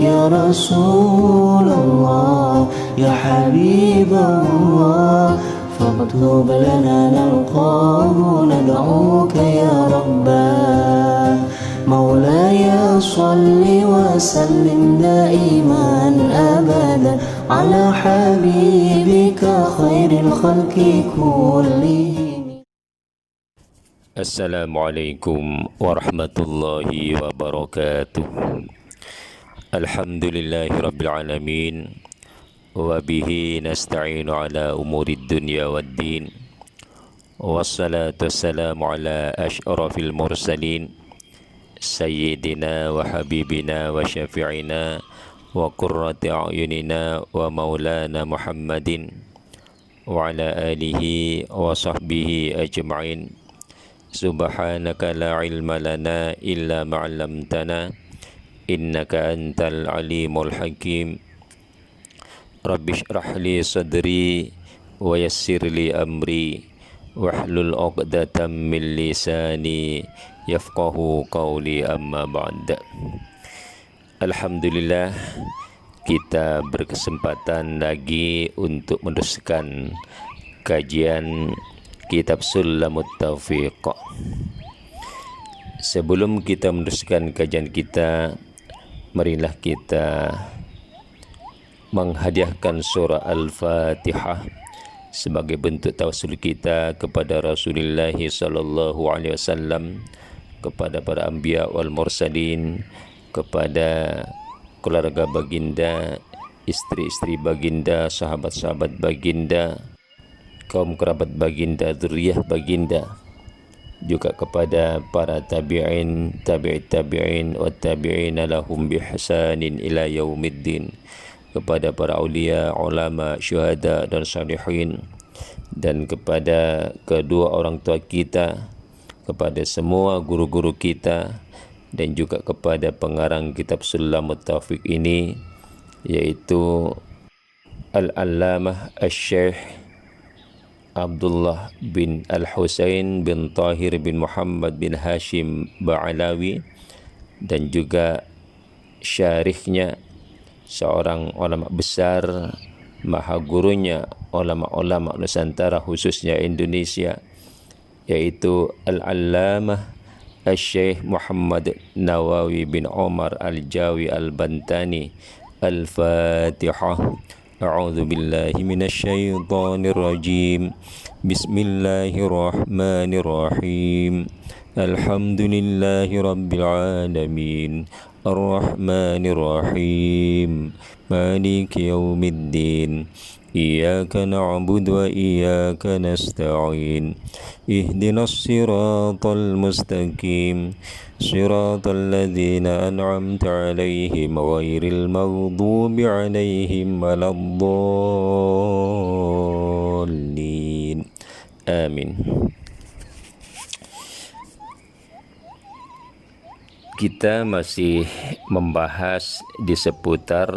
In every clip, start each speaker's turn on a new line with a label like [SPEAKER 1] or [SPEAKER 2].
[SPEAKER 1] يا رسول الله يا حبيب الله فاكتب لنا نلقاه ندعوك يا رباه مولاي صل وسلم دائما أبدا على حبيبك خير الخلق كلهم.
[SPEAKER 2] Assalamualaikum warahmatullahi wabarakatuh. Alhamdulillahi rabbil alamin wa bihi nasta'inu ala umurid dunya waddin wassalatu wassalamu ala asyrafil mursalin sayyidina wa habibina wa syafi'ina wa qurrati a'yunina wa maulana Muhammadin wa ala alihi wa sahbihi ajma'in. Subhanaka la ilma lana illa ma'allamtana innaka antal alimul hakim. Rabbi shrah li sadri wa yassir li amri wahlul 'uqdatam min lisani yafqahu qawli, amma ba'd. Alhamdulillah, kita berkesempatan lagi untuk meneruskan kajian Kitab Sulamut Taufiq. Sebelum kita meneruskan kajian kita, marilah kita menghadiahkan surah Al-Fatihah sebagai bentuk tawassul kita kepada Rasulullah sallallahu alaihi wasallam, kepada para anbiya wal mursalin, kepada keluarga baginda, istri-istri baginda, sahabat-sahabat baginda, kaum kerabat baginda, zuriyah baginda, juga kepada para tabi'in, tabi'it tabi'in wa tabi'ina lahum bihsanin ila yaumiddin, kepada para aulia, ulama, syuhada dan salihin, dan kepada kedua orang tua kita, kepada semua guru-guru kita, dan juga kepada pengarang kitab Sulamut Taufiq ini, yaitu Al-Allamah Asy-Syaikh Abdullah bin Al-Husain bin Tahir bin Muhammad bin Hashim Ba'alawi, dan juga syarikhnya, seorang ulama besar, maha gurunya ulama-ulama Nusantara khususnya Indonesia, yaitu Al-Allamah Asy-Syaikh Muhammad Nawawi bin Umar Al-Jawi Al-Bantani. Al-Fatihah. A'udzu billahi minasy syaithanir rajim. Bismillahirrahmanirrahim. Alhamdulillahi rabbil alamin. Ar-Rahmanir Rahim. Maliki yaumiddin. Iyyaka na'budu wa iyyaka nasta'in. Ihdinas siratal mustaqim. Siratal ladzina an'amta 'alaihim ghairil maghdubi 'alaihim waladdallin. Amin. Kita masih membahas di seputar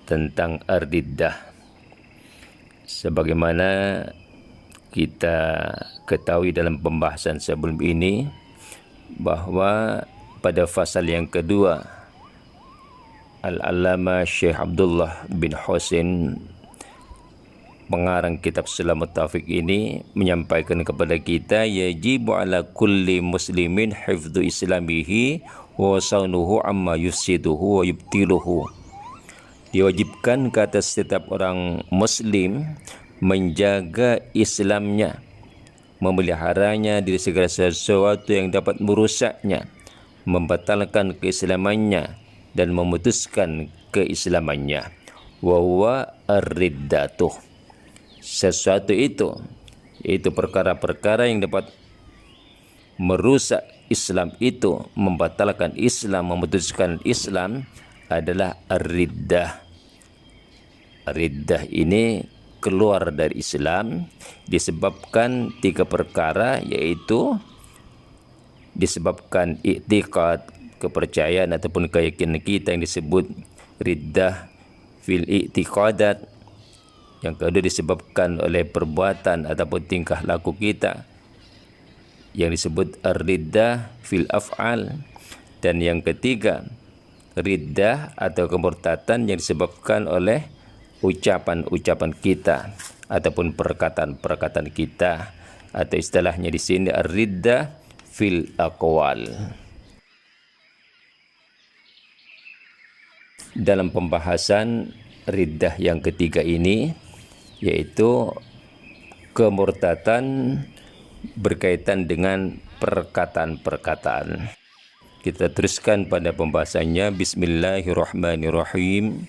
[SPEAKER 2] tentang ar-riddah. Sebagaimana kita ketahui dalam pembahasan sebelum ini, bahwa pada fasal yang kedua, Al-Allamah Syekh Abdullah bin Husain, pengarang kitab Sulamut Taufiq ini, menyampaikan kepada kita, yajibu ala kulli muslimin hifdhu islamihi wa saunuhu amma yufsiduhu wa yubtiluhu. Diwajibkan ke atas setiap orang muslim menjaga Islamnya, memeliharanya dari segala sesuatu yang dapat merusaknya, membatalkan keislamannya, dan memutuskan keislamannya. Wa huwa ar-riddatuh. Sesuatu itu, yaitu perkara-perkara yang dapat merusak Islam itu, membatalkan Islam, memutuskan Islam, adalah ar-riddah. Riddah ini keluar dari Islam disebabkan tiga perkara, yaitu disebabkan i'tiqad, kepercayaan ataupun keyakinan kita yang disebut riddah fil i'tiqadat. Yang kedua disebabkan oleh perbuatan ataupun tingkah laku kita yang disebut ar-riddah fil af'al. Dan yang ketiga riddah atau kemurtatan yang disebabkan oleh ucapan-ucapan kita ataupun perkataan-perkataan kita, atau istilahnya di sini ar-riddah fil aqwal. Dalam pembahasan riddah yang ketiga ini, yaitu kemurtatan berkaitan dengan perkataan-perkataan. Kita teruskan pada pembahasannya. Bismillahirrahmanirrahim.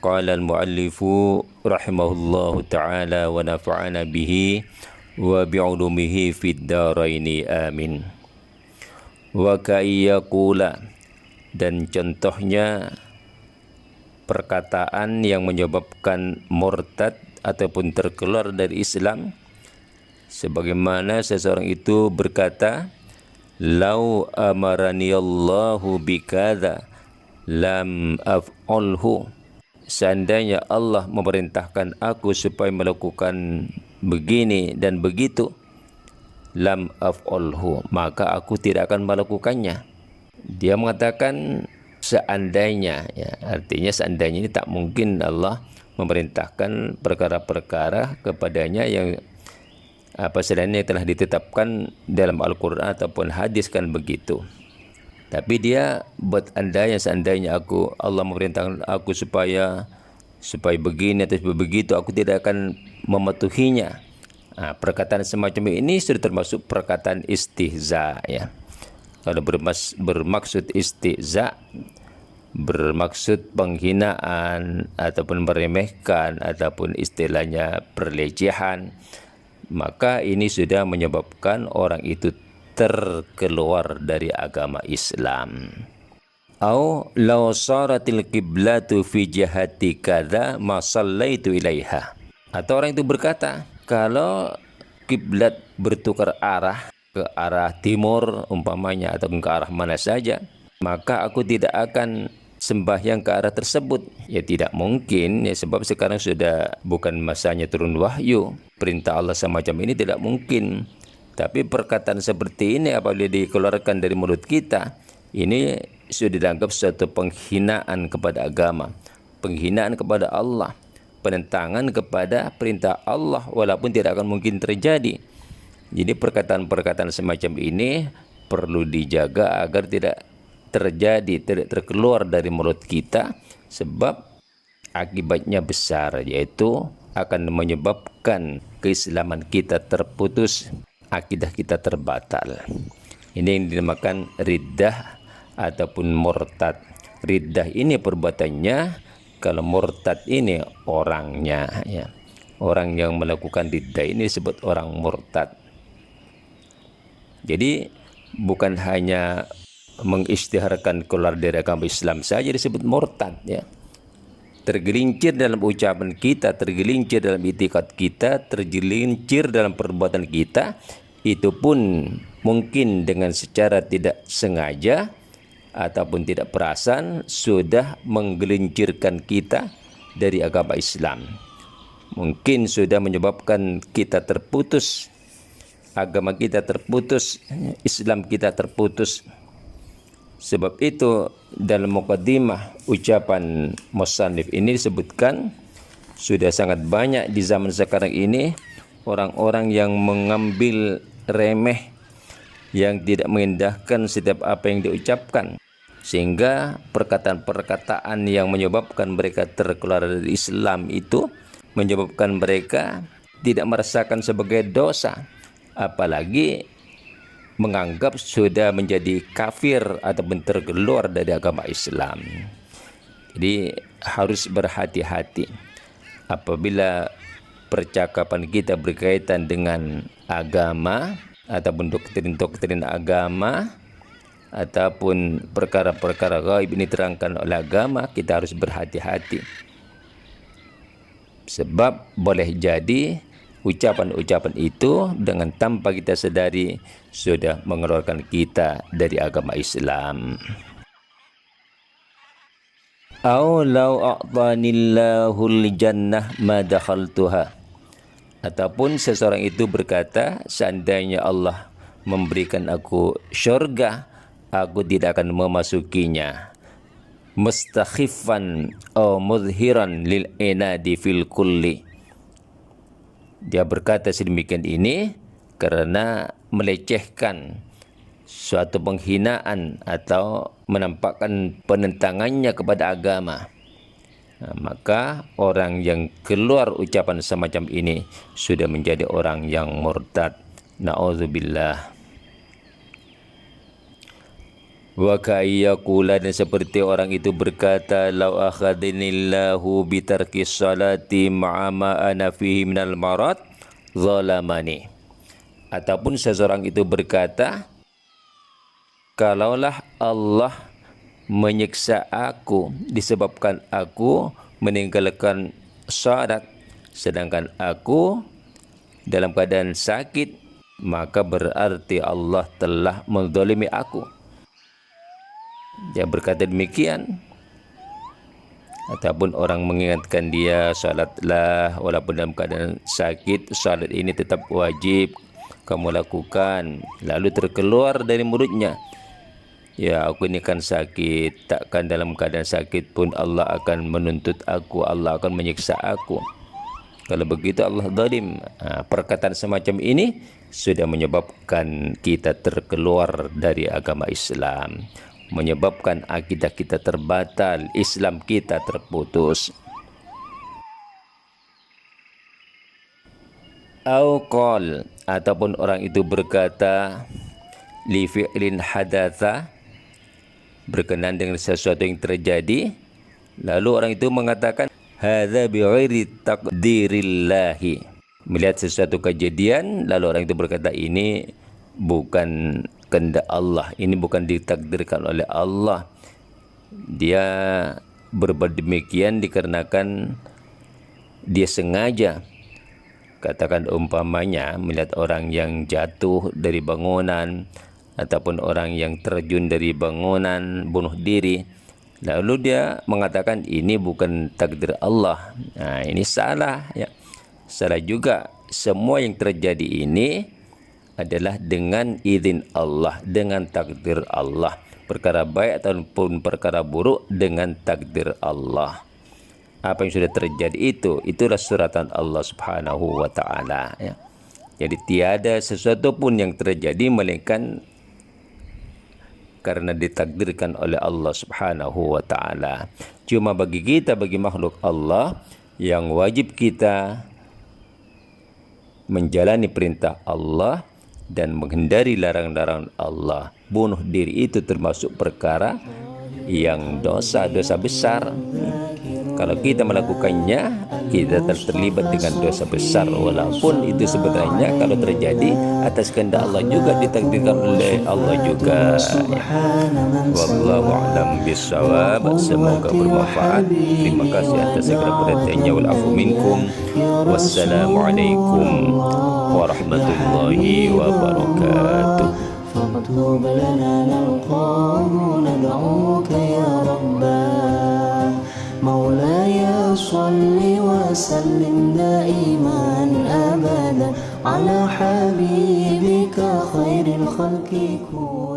[SPEAKER 2] Qala al-muallifu rahimahullahu ta'ala wa nafa'ana bihi wa bi'ulumihi fid daraini amin. Wa kayyaqula, dan contohnya perkataan yang menyebabkan murtad ataupun terkeluar dari Islam, sebagaimana seseorang itu berkata, lau amarani Allahu bikadza lam af'alhu, seandainya Allah memerintahkan aku supaya melakukan begini dan begitu, lam af'alhu, maka aku tidak akan melakukannya. Dia mengatakan seandainya, ya, artinya seandainya ini tak mungkin Allah memerintahkan perkara-perkara kepadanya yang selainnya telah ditetapkan dalam Al-Quran ataupun hadis, kan begitu. Tapi dia buat andainya, seandainya Allah memerintahkan aku supaya begini atau begitu, aku tidak akan mematuhinya. Perkataan semacam ini sudah termasuk perkataan istihza, ya. Kalau bermaksud istihza, bermaksud penghinaan ataupun meremehkan ataupun istilahnya perlecehan, maka ini sudah menyebabkan orang itu terkeluar dari agama Islam. Au law saratil qiblatu fi jihati kadza ma sallaitu ilaiha. Atau orang itu berkata, kalau kiblat bertukar arah ke arah timur umpamanya atau ke arah mana saja, maka aku tidak akan sembahyang ke arah tersebut. Ya tidak mungkin, ya, sebab sekarang sudah bukan masanya turun wahyu. Perintah Allah semacam ini tidak mungkin. Tapi perkataan seperti ini apabila dikeluarkan dari mulut kita, ini sudah dianggap suatu penghinaan kepada agama, penghinaan kepada Allah, penentangan kepada perintah Allah, walaupun tidak akan mungkin terjadi. Jadi perkataan-perkataan semacam ini perlu dijaga agar tidak terjadi, tidak terkeluar dari mulut kita, sebab akibatnya besar, yaitu akan menyebabkan keislaman kita terputus, akidah kita terbatal. Ini yang dinamakan riddah ataupun murtad. Riddah ini perbuatannya, kalau murtad ini orangnya, ya. Orang yang melakukan riddah ini disebut orang murtad. Jadi bukan hanya mengisytiharkan keluar dari agama Islam saja disebut murtad, ya. Tergelincir dalam ucapan kita, tergelincir dalam itikad kita, tergelincir dalam perbuatan kita, itu pun mungkin dengan secara tidak sengaja ataupun tidak perasan sudah menggelincirkan kita dari agama Islam. Mungkin sudah menyebabkan kita terputus, agama kita terputus, Islam kita terputus. Sebab itu dalam muqaddimah ucapan musannif ini disebutkan sudah sangat banyak di zaman sekarang ini orang-orang yang mengambil remeh, yang tidak mengindahkan setiap apa yang diucapkan, sehingga perkataan-perkataan yang menyebabkan mereka terkeluar dari Islam itu menyebabkan mereka tidak merasakan sebagai dosa, apalagi menganggap sudah menjadi kafir ataupun terkeluar dari agama Islam. Jadi harus berhati-hati apabila percakapan kita berkaitan dengan agama ataupun doktrin-doktrin agama ataupun perkara-perkara gaib ini terangkan oleh agama, kita harus berhati-hati. Sebab boleh jadi ucapan-ucapan itu dengan tanpa kita sadari sudah mengeluarkan kita dari agama Islam. Au law a'tanillahul jannah ma dakhaltuha. Ataupun seseorang itu berkata, seandainya Allah memberikan aku syurga, aku tidak akan memasukinya. mustakhifan atau mudhiran lil inadi fil kulli. Dia berkata sedemikian ini kerana melecehkan suatu penghinaan atau menampakkan penentangannya kepada agama. Maka orang yang keluar ucapan semacam ini sudah menjadi orang yang murtad. Na'udzubillah. Wa kayyakula, dan seperti orang itu berkata, lau akhadinillahu bitarki salati ma'ama ana fihi minal marad zalamani. Ataupun seseorang itu berkata, kalaulah Allah menyiksa aku disebabkan aku meninggalkan salat sedangkan aku dalam keadaan sakit, maka berarti Allah telah menzalimi aku. Dia berkata demikian. Ataupun orang mengingatkan dia, salatlah walaupun dalam keadaan sakit, salat ini tetap wajib kamu lakukan. Lalu terkeluar dari mulutnya, ya aku ini kan sakit, takkan dalam keadaan sakit pun Allah akan menuntut aku, Allah akan menyiksa aku. Kalau begitu Allah zalim. Perkataan semacam ini sudah menyebabkan kita terkeluar dari agama Islam, menyebabkan akidah kita terbatal, Islam kita terputus. Au qol, ataupun orang itu berkata li fi'lin hadatha, berkenaan dengan sesuatu yang terjadi, lalu orang itu mengatakan hadza bighairi taqdirillahi, melihat sesuatu kejadian lalu orang itu berkata ini bukan kehendak Allah, ini bukan ditakdirkan oleh Allah. Dia berbuat demikian dikarenakan dia sengaja. Katakan umpamanya melihat orang yang jatuh dari bangunan ataupun orang yang terjun dari bangunan bunuh diri, lalu dia mengatakan ini bukan takdir Allah. Nah, ini salah ya. Salah juga. Semua yang terjadi ini adalah dengan izin Allah, dengan takdir Allah. Perkara baik ataupun perkara buruk dengan takdir Allah. Apa yang sudah terjadi itulah suratan Allah Subhanahu wa taala ya. Jadi tiada sesuatu pun yang terjadi melainkan karena ditakdirkan oleh Allah Subhanahu wa taala. Cuma bagi kita, bagi makhluk Allah, yang wajib kita menjalani perintah Allah dan menghindari larangan-larangan Allah. Bunuh diri itu termasuk perkara yang dosa-dosa besar. Kalau kita melakukannya, kita terlibat dengan dosa besar, walaupun itu sebenarnya kalau terjadi atas kehendak Allah juga, ditakdirkan oleh Allah juga. Wallahu a'lam bishawab. Semoga bermanfaat. Terima kasih atas segala perhatiannya. Wal afu minkum. Wassalamualaikum warahmatullahi wabarakatuh.
[SPEAKER 1] فاكتب لنا نلقاه ندعوك يا رباه. مولاي صل وسلم دائما أبدا على حبيبك خير الخلق كل